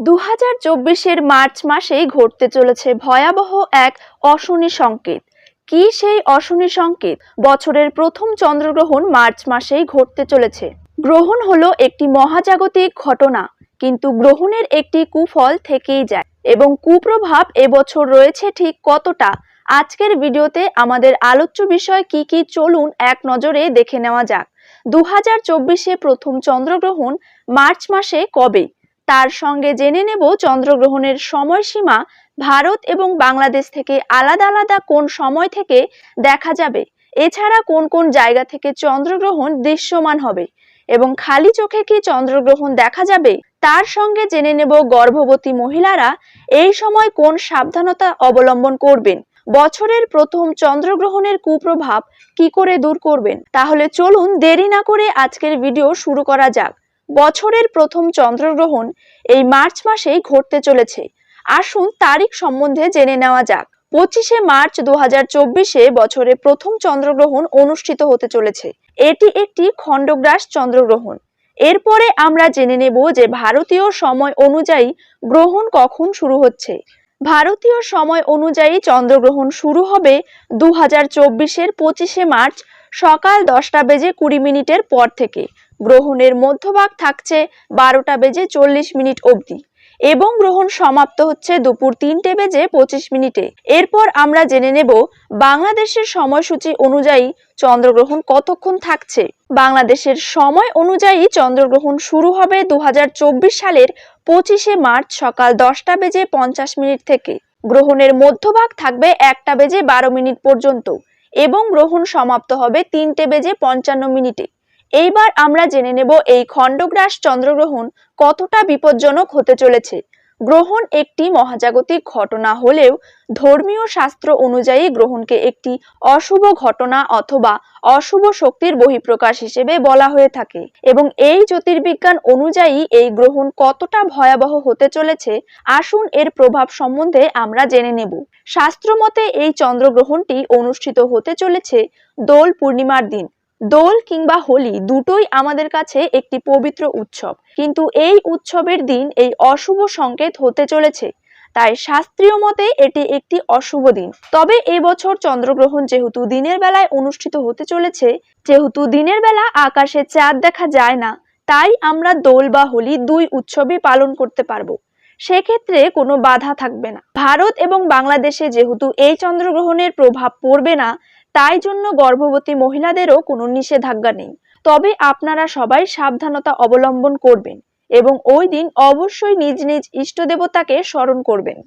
2024-এর March মাসেই ঘটতে চলেছে ভয়াবহ এক অশনি সংকেত। কি সেই অশনি সংকেত? বছরের প্রথম চন্দ্রগ্রহণ মার্চ মাসেই ঘটতে চলেছে। গ্রহণ হলো একটি মহাজাগতিক ঘটনা, কিন্তু গ্রহণের একটি কুফল থেকেই যায় এবং কুপ্রভাব এবছর রয়েছে ঠিক কতটা, আজকের ভিডিওতে আমাদের আলোচ্য বিষয় কি কি চলুন এক নজরে দেখে নেওয়া যাক। 2024-এ প্রথম চন্দ্রগ্রহণ মার্চ মাসে কবে, তার সঙ্গে জেনে নেব চন্দ্রগ্রহণের সময়সীমা, ভারত এবং বাংলাদেশ থেকে আলাদা আলাদা কোন সময় থেকে দেখা যাবে, এছাড়া কোন কোন জায়গা থেকে চন্দ্রগ্রহণ দৃশ্যমান হবে এবং খালি চোখে কি চন্দ্রগ্রহণ দেখা যাবে, তার সঙ্গে জেনে নেব গর্ভবতী মহিলারা এই সময় কোন সাবধানতা অবলম্বন করবেন, বছরের প্রথম চন্দ্রগ্রহণের কুপ্রভাব কি করে দূর করবেন। তাহলে চলুন দেরি না করে আজকের ভিডিও শুরু করা যাক। বছরের প্রথম চন্দ্রগ্রহণ এই মার্চ মাসেই ঘটতে চলেছে। আসুন তারিখ সম্বন্ধে জেনে নেওয়া যাক। 25শে মার্চ 2024-এ বছরের প্রথম চন্দ্রগ্রহণ অনুষ্ঠিত হতে চলেছে। এটি একটি খণ্ডগ্রাস চন্দ্রগ্রহণ। এরপরে আমরা জেনে নেব যে ভারতীয় সময় অনুযায়ী গ্রহণ কখন শুরু হচ্ছে। ভারতীয় সময় অনুযায়ী চন্দ্রগ্রহণ শুরু হবে 2024-এর 25শে মার্চ সকাল 10:20 পর থেকে। গ্রহণের মধ্যভাগ থাকছে 12:40 অবধি এবং গ্রহণ সমাপ্ত হচ্ছে দুপুর 3:25। এরপর আমরা জেনে নেব বাংলাদেশের সময়সূচি অনুযায়ী চন্দ্রগ্রহণ কতক্ষণ থাকছে। বাংলাদেশের সময় অনুযায়ী চন্দ্রগ্রহণ শুরু হবে 2024 সালের 25শে মার্চ সকাল 10:50 থেকে। গ্রহণের মধ্যভাগ থাকবে 1:12 পর্যন্ত এবং গ্রহণ সমাপ্ত হবে 3:55। এইবার আমরা জেনে নেব এই খণ্ডগ্রাস চন্দ্রগ্রহণ কতটা বিপজ্জনক হতে চলেছে। গ্রহণ একটি মহাজাগতিক ঘটনা হলেও ধর্মীয় শাস্ত্র অনুযায়ী গ্রহণকে একটি অশুভ ঘটনা অথবা অশুভ শক্তির বহিঃপ্রকাশ হিসেবে বলা হয়ে থাকে এবং এই জ্যোতির্বিজ্ঞান অনুযায়ী এই গ্রহণ কতটা ভয়াবহ হতে চলেছে, আসুন এর প্রভাব সম্বন্ধে আমরা জেনে নেব। শাস্ত্রমতে এই চন্দ্রগ্রহণটি অনুষ্ঠিত হতে চলেছে দোল পূর্ণিমার দিন। দোল কিংবা হোলি দুটোই আমাদের কাছে একটি পবিত্র উৎসব, কিন্তু এই উৎসবের দিন এই অশুভ সংকেত হতে চলেছে, তাই শাস্ত্রীয় মতে এটি একটি অশুভ দিন। তবে এবছর চন্দ্রগ্রহণ যেহেতু দিনের বেলায় অনুষ্ঠিত হতে চলেছে, যেহেতু দিনের বেলা আকাশে চাঁদ দেখা যায় না, তাই আমরা দোল বা হোলি দুই উৎসবই পালন করতে পারবো। সেক্ষেত্রে কোনো বাধা থাকবে না। ভারত এবং বাংলাদেশে যেহেতু এই চন্দ্রগ্রহণের প্রভাব পড়বে না, তাই জন্য গর্ভবতী মহিলাদেরও কোনো নিষেধাজ্ঞা নেই। তবে আপনারা সবাই সাবধানতা অবলম্বন করবেন এবং ওই দিন অবশ্যই নিজ নিজ ইষ্ট দেবতাকে স্মরণ করবেন।